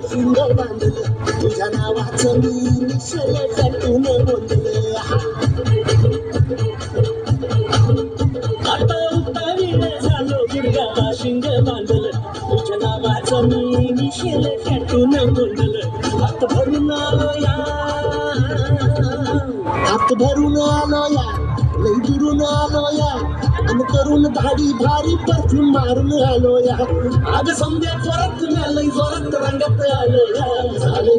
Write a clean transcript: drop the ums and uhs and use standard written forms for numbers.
शिंग बांधलं तुझ्या नावाचं मी मिशेल टॅटून बोललं आता उतावीळ झालो गुडघ्याला शिंग बांधलं तुझ्या नावाचं मी मिशेल टॅटून बोललं हात भरून आलो या हात भरून आलो या लई दुरून आलो या आणि करून धाडी भारी परफ्यूम मारून आलो या आज संध्या परत लई जोरात रंगात आलो या झाले